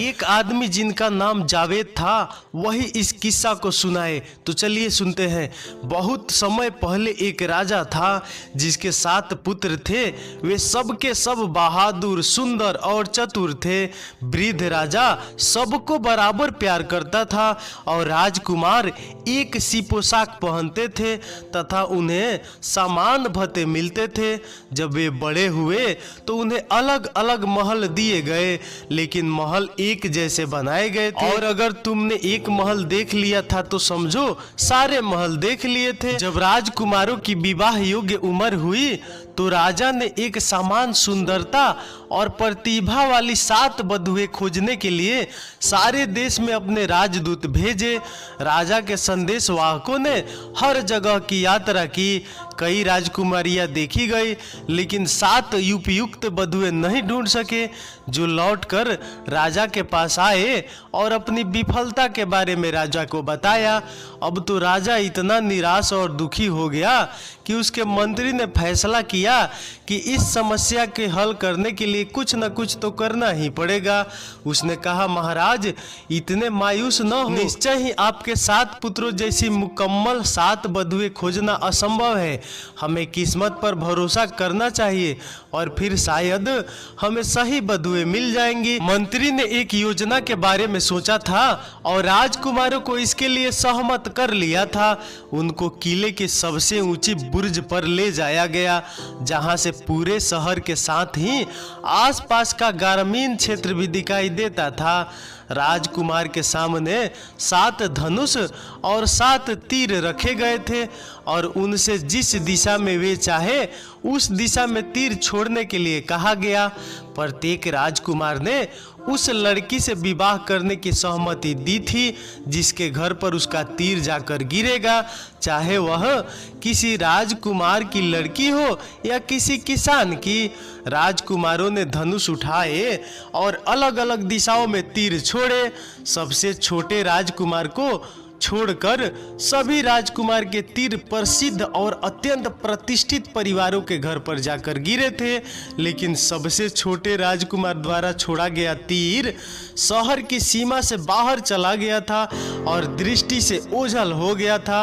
एक आदमी जिनका नाम जावेद था वही इस किस्सा को सुनाए। तो चलिए सुनते हैं। बहुत समय पहले एक राजा था जिसके 7 पुत्र थे। वे सब के सब बहादुर, सुंदर और चतुर थे। वृद्ध राजा सबको बराबर प्यार करता था और राजकुमार एक सी पोशाक पहनते थे तथा उन्हें समान भत्ते मिलते थे। जब वे बड़े हुए तो उन्हें अलग अलग महल दिए गए, लेकिन महल एक जैसे बनाए गए थे। और अगर तुमने एक महल देख लिया था तो समझो सारे महल देख लिए थे। जब राजकुमारों की विवाह योग्य उम्र हुई तो राजा ने एक समान सुंदरता और प्रतिभा वाली 7 वधुएं खोजने के लिए सारे देश में अपने राजदूत भेजे। राजा के संदेशवाहकों ने हर जगह की यात्रा की। कई राजकुमारियां देखी गई, लेकिन 7 उपयुक्त वधुएं नहीं ढूंढ सके जो लौटकर राजा के पास आए और अपनी विफलता के बारे में राजा को बताया। अब तो राजा इतना निराश और दुखी हो गया कि उसके मंत्री ने फैसला किया कि इस समस्या के हल करने के लिए कुछ न कुछ तो करना ही पड़ेगा। उसने कहा, महाराज इतने मायूस न हो। निश्चय ही आपके 7 पुत्रों जैसी मुकम्मल 7 वधुएं खोजना असंभव है। हमें किस्मत पर भरोसा करना चाहिए और फिर शायद हमें सही वधुएं मिल जाएंगी। मंत्री ने एक योजना के बारे में सोचा था और राजकुमारों को इसके लिए सहमत कर लिया था। उनको किले के सबसे ऊंची बुर्ज पर ले जाया गया, जहां से पूरे शहर के साथ ही आसपास का ग्रामीण क्षेत्र भी दिखाई देता था। राजकुमार के सामने 7 धनुष और 7 तीर रखे गए थे और उनसे जिस दिशा में वे चाहे उस दिशा में तीर छोड़ने के लिए कहा गया। प्रत्येक राजकुमार ने उस लड़की से विवाह करने की सहमति दी थी जिसके घर पर उसका तीर जाकर गिरेगा, चाहे वह किसी राजकुमार की लड़की हो या किसी किसान की। राजकुमारों ने धनुष उठाए और अलग अलग दिशाओं में तीर छोड़े। सबसे छोटे राजकुमार को छोड़कर सभी राजकुमार के तीर प्रसिद्ध और अत्यंत प्रतिष्ठित परिवारों के घर पर जाकर गिरे थे, लेकिन सबसे छोटे राजकुमार द्वारा छोड़ा गया तीर शहर की सीमा से बाहर चला गया था और दृष्टि से ओझल हो गया था।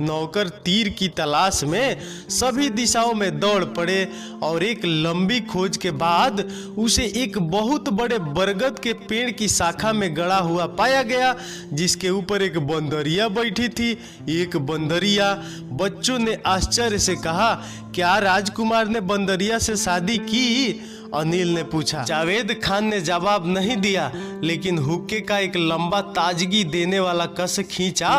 नौकर तीर की तलाश में सभी दिशाओं में दौड़ पड़े और एक लंबी खोज के बाद उसे एक बहुत बड़े बरगद के पेड़ की शाखा में गड़ा हुआ पाया गया, जिसके ऊपर एक बंदरिया बैठी थी। एक बंदरिया। बच्चों ने आश्चर्य से कहा, क्या राजकुमार ने बंदरिया से शादी की? अनिल ने पूछा। जावेद खान ने जवाब नहीं दिया, लेकिन हुक्के का एक लंबा ताजगी देने वाला कस खींचा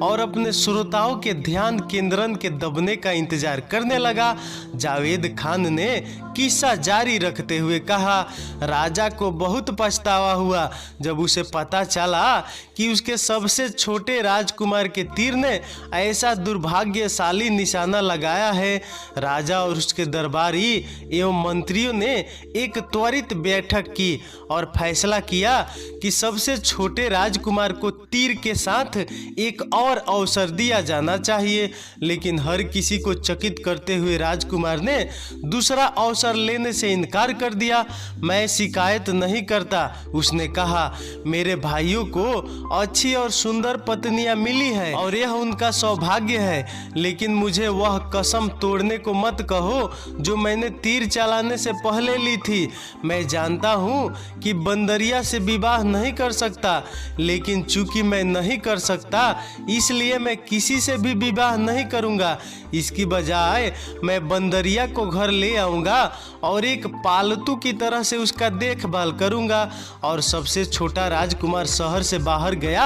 और अपने श्रोताओं के ध्यान केंद्रन के दबने का इंतजार करने लगा। जावेद खान ने किस्सा जारी रखते हुए कहा, राजा को बहुत पछतावा हुआ जब उसे पता चला कि उसके सबसे छोटे राजकुमार के तीर ने ऐसा दुर्भाग्यशाली निशाना लगाया है। राजा और उसके दरबारी एवं मंत्रियों ने एक त्वरित बैठक की और फैसला किया कि सबसे छोटे राजकुमार को तीर के साथ एक और अवसर दिया जाना चाहिए। लेकिन हर किसी को चकित करते हुए राजकुमार ने दूसरा अवसर लेने से इनकार कर दिया। मैं शिकायत नहीं करता, उसने कहा। मेरे भाइयों को अच्छी और सुंदर पत्नियां मिली है और यह उनका सौभाग्य है, लेकिन मुझे वह कसम तोड़ने को मत कहो जो मैंने तीर चलाने से पहले ली थी। मैं जानता हूँ कि बंदरिया से विवाह नहीं कर सकता, लेकिन चूंकि मैं नहीं कर सकता इसलिए मैं किसी से भी विवाह नहीं करूँगा। इसकी बजाय मैं बंदरिया को घर ले आऊँगा और एक पालतू की तरह से उसका देखभाल करूँगा। और सबसे छोटा राजकुमार शहर से बाहर गया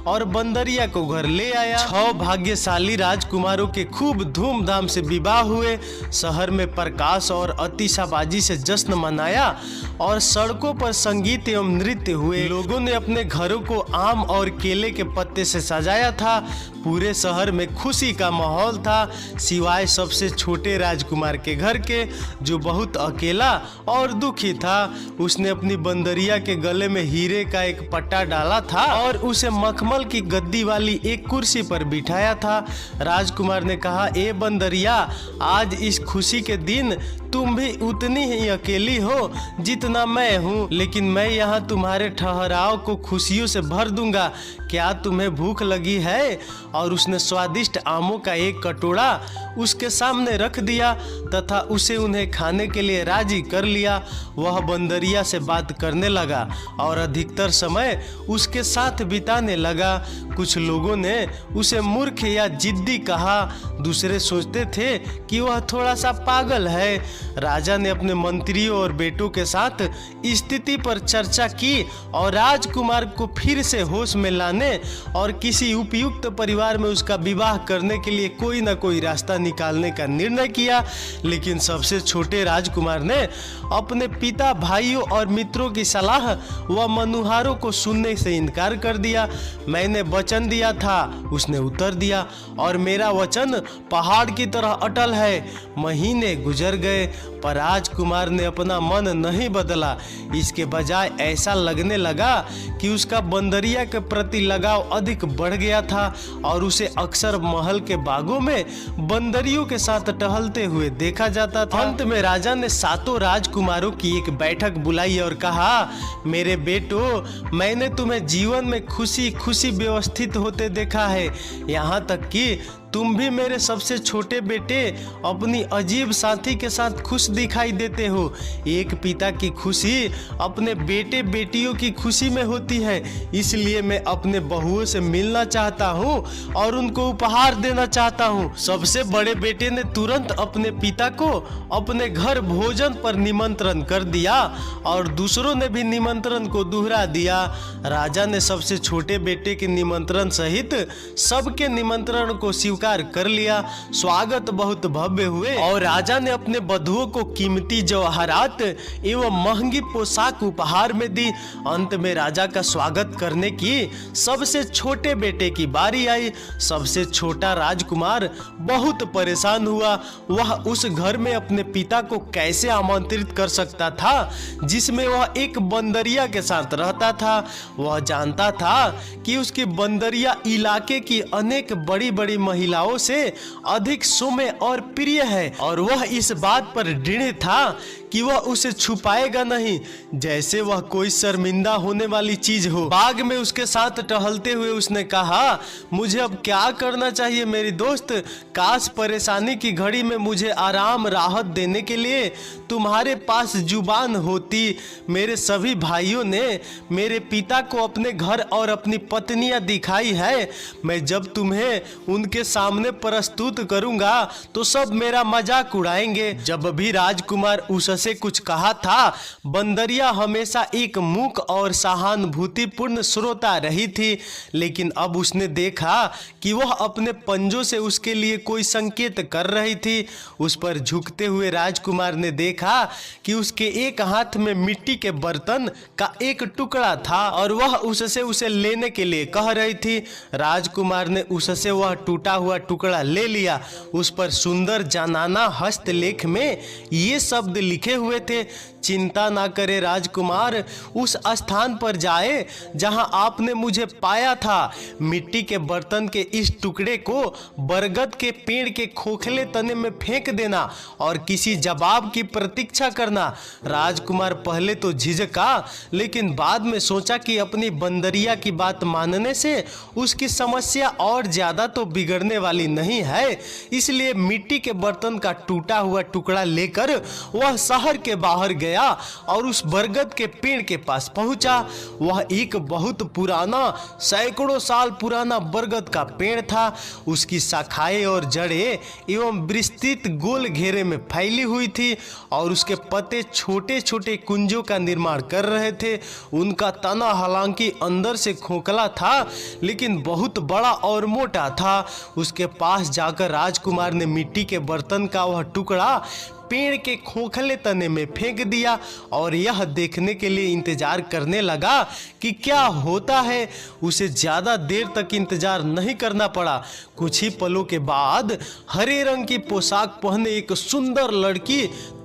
और बंदरिया को घर ले आया। 6 भाग्यशाली राजकुमारों के खूब धूमधाम से विवाह हुए। शहर में प्रकाश और आतिशबाजी से जश्न मनाया और सड़कों पर संगीत एवं नृत्य हुए। लोगों ने अपने घरों को आम और केले के पत्ते से सजाया था। पूरे शहर में खुशी का माहौल था, सिवाय सबसे छोटे राजकुमार के घर के, जो बहुत अकेला और दुखी था। उसने अपनी बंदरिया के गले में हीरे का एक पट्टा डाला था और उसे मखमल की गद्दी वाली एक कुर्सी पर बिठाया था। राजकुमार ने कहा, ए बंदरिया, आज इस खुशी के दिन तुम भी उतनी ही अकेली अकेली हो जितना मैं हूँ, लेकिन मैं यहाँ तुम्हारे ठहराव को खुशियों से भर दूंगा। क्या तुम्हें भूख लगी है? और उसने स्वादिष्ट आमों का एक कटोरा उसके सामने रख दिया तथा उसे उन्हें खाने के लिए राजी कर लिया। वह बंदरिया से बात करने लगा और अधिकतर समय उसके साथ बिताने लगा। कुछ लोगों ने उसे मूर्ख या जिद्दी कहा, दूसरे सोचते थे कि वह थोड़ा सा पागल है। राजा ने अपने मंत्रियों और बेटों के साथ स्थिति पर चर्चा की और राजकुमार को फिर से होश में लाने और किसी उपयुक्त परिवार में उसका विवाह करने के लिए कोई न कोई रास्ता निकालने का निर्णय किया। लेकिन सबसे छोटे राजकुमार ने अपने पिता, भाइयों और मित्रों की सलाह व मनुहारों को सुनने से इनकार कर दिया। मैंने वचन दिया था, उसने उत्तर दिया, और मेरा वचन पहाड़ की तरह अटल है। महीने गुजर गए पर राजकुमार ने अपना मन नहीं बदला। इसके बजाय ऐसा लगने लगा कि उसका बंदरिया के प्रति लगाव अधिक बढ़ गया था और उसे अक्सर महल के बागों में बंदरियों के साथ टहलते हुए देखा जाता था। अंत में राजा ने सातों राजकुमारों की एक बैठक बुलाई और कहा, मेरे बेटो, मैंने तुम्हें जीवन में खुशी खुशी व्यवस्थित होते देखा है। यहाँ तक कि तुम भी मेरे सबसे छोटे बेटे अपनी अजीब साथी के साथ खुश दिखाई देते हो। एक पिता की खुशी अपने बेटे बेटियों की खुशी में होती है। इसलिए मैं अपने बहुओं से मिलना चाहता हूँ और उनको उपहार देना चाहता हूँ। सबसे बड़े बेटे ने तुरंत अपने पिता को अपने घर भोजन पर निमंत्रण कर दिया और दूसरों ने भी निमंत्रण को दोहरा दिया। राजा ने सबसे छोटे बेटे के निमंत्रण सहित सबके निमंत्रण को स्वीकार कर लिया। स्वागत बहुत भव्य हुए और राजा ने अपने बधुओं को कीमती जवाहरात एवं महंगी पोशाक उपहार में दी। अंत में राजा का स्वागत करने की सबसे छोटे बेटे की बारी आई। सबसे छोटा राजकुमार बहुत परेशान हुआ। वह उस घर में अपने पिता को कैसे आमंत्रित कर सकता था जिसमें वह एक बंदरिया के साथ रहता था। वह जानता था कि उसकी बंदरिया इलाके की अनेक बड़ी बड़ी महिलाओं से अधिक सौम्य और प्रिय है और वह इस बात पर दृढ़ था कि वह उसे छुपाएगा नहीं, जैसे वह कोई शर्मिंदा होने वाली चीज हो। बाग में उसके साथ टहलते हुए उसने कहा, मुझे अब क्या करना चाहिए मेरी दोस्त? काश परेशानी की घड़ी में मुझे आराम राहत देने के लिए तुम्हारे पास जुबान होती। मेरे सभी भाइयों ने मेरे पिता को अपने घर और अपनी पत्नियां दिखाई है। मैं जब तुम्हें उनके सामने प्रस्तुत करूंगा तो सब मेरा मजाक उड़ाएंगे। जब भी राजकुमार उससे कुछ कहा था, बंदरिया हमेशा एक मूक और सहानुभूतिपूर्ण श्रोता रही थी। लेकिन अब उसने देखा कि वह अपने पंजों से उसके लिए कोई संकेत कर रही थी। उस पर झुकते हुए राजकुमार ने देखा कि उसके एक हाथ में मिट्टी के बर्तन का एक टुकड़ा था और वह उससे उसे लेने के लिए कह रही थी। राजकुमार ने उससे वह टूटा हुआ टुकड़ा ले लिया। उस पर सुंदर जानाना हस्तलेख में ये शब्द लिखे हुए थे, चिंता ना करे राजकुमार, उस स्थान पर जाए जहां आपने मुझे पाया था। मिट्टी के बर्तन के इस टुकड़े को बरगद के पेड़ के खोखले तने में फेंक देना और किसी जवाब की प्रतीक्षा करना। राजकुमार पहले तो झिझका, लेकिन बाद में सोचा कि अपनी बंदरिया की बात मानने से उसकी समस्या और ज्यादा तो बिगड़ने वाली नहीं है। इसलिए मिट्टी के बर्तन का टूटा हुआ टुकड़ा लेकर वह शहर के बाहर गया और उस बरगद के पेड़ के पास पहुंचा। वह एक बहुत पुराना, सैकड़ों साल पुराना बरगद का पेड़ था। उसकी शाखाएं और जड़ें एवं विस्तृत गोल घेरे में फैली हुई थी और उसके पत्ते छोटे छोटे कुंजों का निर्माण कर रहे थे। उनका तना हालांकि अंदर से खोखला था लेकिन बहुत बड़ा और मोटा था। उसके पास जाकर राजकुमार ने मिट्टी के बर्तन का वह टुकड़ा पेड़ के खोखले तने में फेंक दिया और यह देखने के लिए इंतजार करने लगा कि क्या होता है। उसे ज्यादा देर तक इंतजार नहीं करना पड़ा। कुछ ही पलों के बाद हरे रंग की पोशाक पहने एक सुंदर लड़की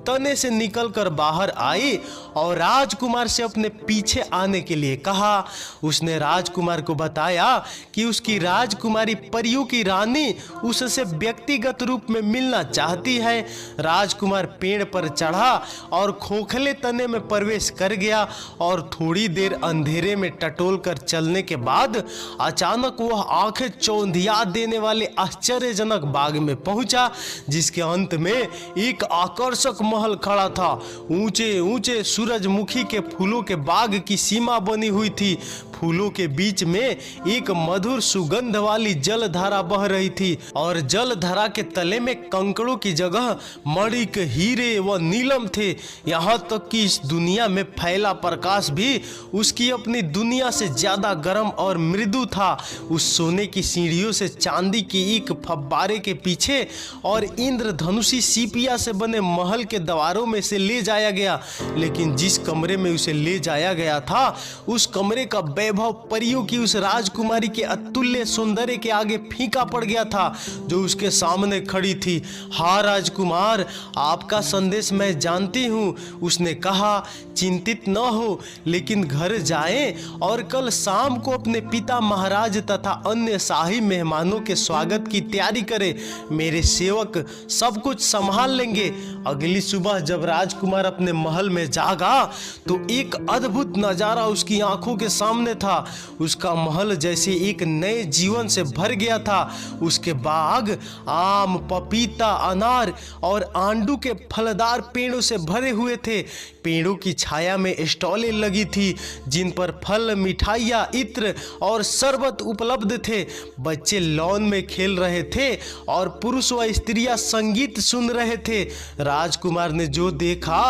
तने से निकलकर बाहर आई और राजकुमार से अपने पीछे आने के लिए कहा। उसने राजकुमार को बताया कि उसकी राजकुमारी परियों की रानी उससे व्यक्तिगत रूप में मिलना चाहती है। राजकुमार पेड़ पर चढ़ा और खोखले तने में प्रवेश कर गया और थोड़ी देर अंधेरे में टटोल कर चलने के बाद अचानक वह आंखें चौंधिया देने वाले आश्चर्यजनक बाग में पहुंचा, जिसके अंत में एक आकर्षक महल खड़ा था। ऊंचे ऊंचे सूरजमुखी के फूलों के बाग की सीमा बनी हुई थी। फूलों के बीच में एक मधुर सुगंध वाली जलधारा बह रही थी और जलधारा के तले में कंकड़ों की जगह मणिक, हीरे व नीलम थे। यहाँ तक कि इस दुनिया में फैला प्रकाश भी उसकी अपनी दुनिया से ज्यादा गर्म और मृदु था। उस सोने की सीढ़ियों से चांदी की एक फव्वारे के पीछे और इंद्रधनुषी सीपिया से बने महल के द्वारों में से ले जाया गया। लेकिन जिस कमरे में उसे ले जाया गया था उस कमरे का वैभव परियों की उस राजकुमारी के अतुल्य सौंदर्य के आगे फीका पड़ गया था जो उसके सामने खड़ी थी। हाँ राजकुमार, आपका संदेश मैं जानती हूँ, उसने कहा। चिंतित न हो, लेकिन घर जाएं और कल शाम को अपने पिता महाराज तथा अन्य शाही मेहमानों के स्वागत की तैयारी करें। मेरे सेवक सब कुछ संभाल लेंगे। अगली सुबह जब राजकुमार अपने महल में जागा तो एक अद्भुत नजारा उसकी आंखों के सामने था। उसका महल जैसे एक नए जीवन से भर गया था। उसके बाग आम, पपीता, अनार और आंडू के फलदार पेड़ों से भरे हुए थे। पेड़ों की छाया में स्टॉलें लगी थी जिन पर फल, मिठाइयाँ, इत्र और शरबत उपलब्ध थे। बच्चे लॉन में खेल रहे थे और पुरुष व स्त्रियां संगीत सुन रहे थे। राजकुमार ने जो देखा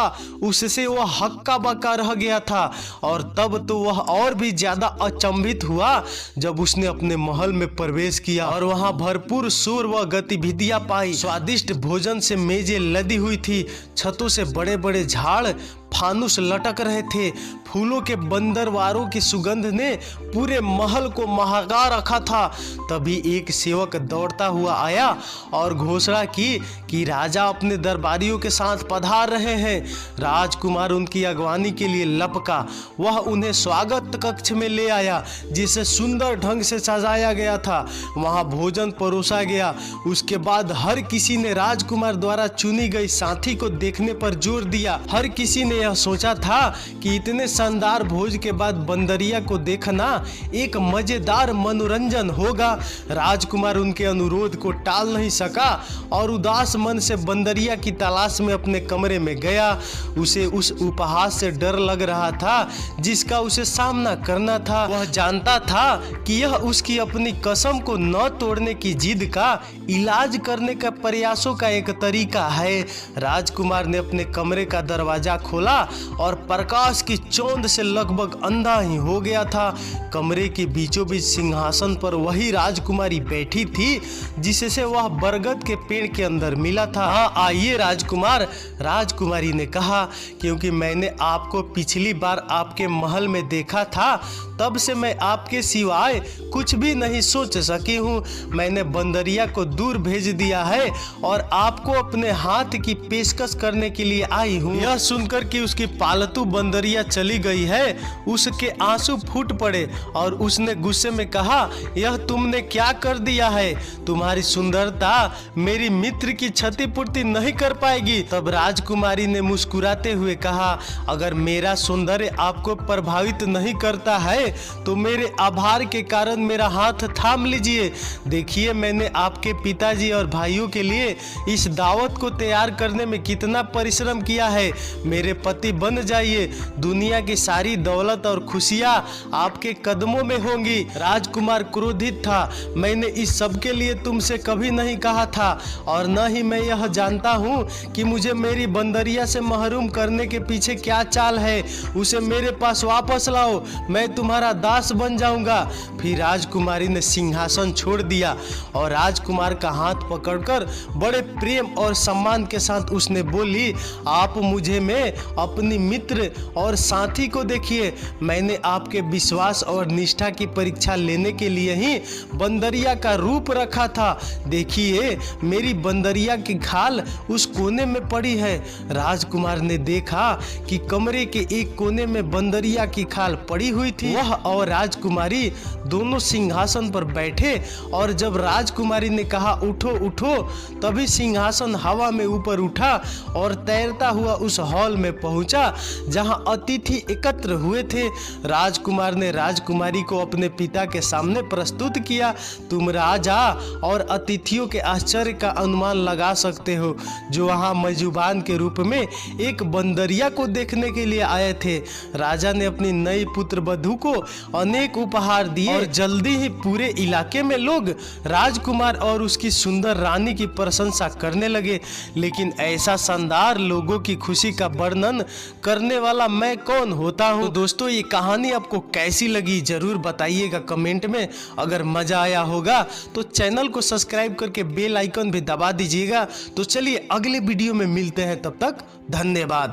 उससे वह हक्का बक्का रह गया था और तब तो वह और भी ज्यादा अचंभित हुआ जब उसने अपने महल में प्रवेश किया और वहां भरपूर शोर व गतिविधियां पाई। स्वादिष्ट भोजन से मेजें लदी हुई थी। छतों से बड़े बड़े झाड़ फानुस लटक रहे थे। फूलों के बंदरवारों की सुगंध ने पूरे महल को महका रखा था। तभी एक सेवक दौड़ता हुआ आया और घोषणा की कि राजा अपने दरबारियों के साथ पधार रहे हैं। राजकुमार उनकी अगवानी के लिए लपका। वह उन्हें स्वागत कक्ष में ले आया जिसे सुंदर ढंग से सजाया गया था। वहां भोजन परोसा गया। उसके बाद हर किसी ने राजकुमार द्वारा चुनी गई साथी को देखने पर जोर दिया। हर किसी ने यह सोचा था कि इतने शानदार भोज के बाद बंदरिया को देखना एक मजेदार मनोरंजन होगा। राजकुमार उनके अनुरोध को टाल नहीं सका और उदास मन से बंदरिया की तलाश में अपने कमरे में गया। उसे उस उपहास से डर लग रहा था जिसका उसे सामना करना था। वह जानता था कि यह उसकी अपनी कसम को न तोड़ने की जिद का इलाज करने का प्रयासों का एक तरीका है। राजकुमार ने अपने कमरे का दरवाजा खोला और प्रकाश की चौंध से लगभग अंधा ही हो गया था। कमरे के बीचों बीच सिंहासन पर वही राजकुमारी बैठी थी जिससे वह बरगद के पेड़ के अंदर मिला था। हाँ आइए राजकुमार, राजकुमारी ने कहा, क्योंकि मैंने आपको पिछली बार आपके महल में देखा था तब से मैं आपके सिवाय कुछ भी नहीं सोच सकी हूँ। मैंने बंदरिया को दूर भेज दिया है और आपको अपने हाथ की पेशकश करने के लिए आई हूँ। यह सुनकर कि उसकी पालतू बंदरिया चली गई है उसके आंसू फूट पड़े और उसने गुस्से में कहा, यह तुमने क्या कर दिया है? तुम्हारी सुंदरता मेरी मित्र की क्षतिपूर्ति नहीं कर पाएगी। तब राजकुमारी ने मुस्कुराते हुए कहा, अगर मेरा सौंदर्य आपको प्रभावित नहीं करता है तो मेरे आभार के कारण मेरा हाथ थाम लीजिए। देखिए मैंने आपके पिताजी और भाइयों के लिए इस दावत को तैयार करने में कितना परिश्रम किया है। मेरे पति बन जाइए, दुनिया की सारी दौलत और खुशियां आपके कदमों में होंगी। राजकुमार क्रोधित था। मैंने इस सब के लिए तुमसे कभी नहीं कहा था और न ही मैं यह जानता हूँ कि मुझे मेरी बंदरिया से महरूम करने के पीछे क्या चाल है। उसे मेरे पास वापस लाओ, मैं तुम्हारा दास बन जाऊंगा। फिर राजकुमारी ने सिंहासन छोड़ दिया और राजकुमार का हाथ पकड़कर बड़े प्रेम और सम्मान के साथ उसने बोली, आप मुझे में अपनी मित्र और साथी को देखिए, मैंने आपके विश्वास और निष्ठा की परीक्षा लेने के लिए ही बंदरिया का रूप रखा था। देखिए मेरी बंदरिया की खाल उस कोने में पड़ी है। राजकुमार ने देखा कि कमरे के एक कोने में बंदरिया की खाल पड़ी हुई थी। वह और राजकुमारी दोनों सिंहासन पर बैठे और जब राजकुमारी ने कहा उठो उठो, तभी सिंहासन हवा में ऊपर उठा और तैरता हुआ उस हॉल में पहुंचा जहां अतिथि एकत्र हुए थे। राजकुमार ने राजकुमारी को अपने पिता के सामने प्रस्तुत किया। तुम राजा और अतिथियों के आश्चर्य का अनुमान लगा सकते हो, जो वहां मेजबान के रूप में एक बंदरिया को देखने के लिए आए थे। राजा ने अपनी नई पुत्र वधू को अनेक उपहार दिए और जल्दी ही पूरे इलाके में लोग राजकुमार और उसकी सुंदर रानी की प्रशंसा करने लगे। लेकिन ऐसा शानदार लोगों की खुशी का वर्णन करने वाला मैं कौन होता हूँ। तो दोस्तों ये कहानी आपको कैसी लगी जरूर बताइएगा कमेंट में। अगर मजा आया होगा तो चैनल को सब्सक्राइब करके बेल आइकन भी दबा दीजिएगा। तो चलिए अगले वीडियो में मिलते हैं, तब तक धन्यवाद।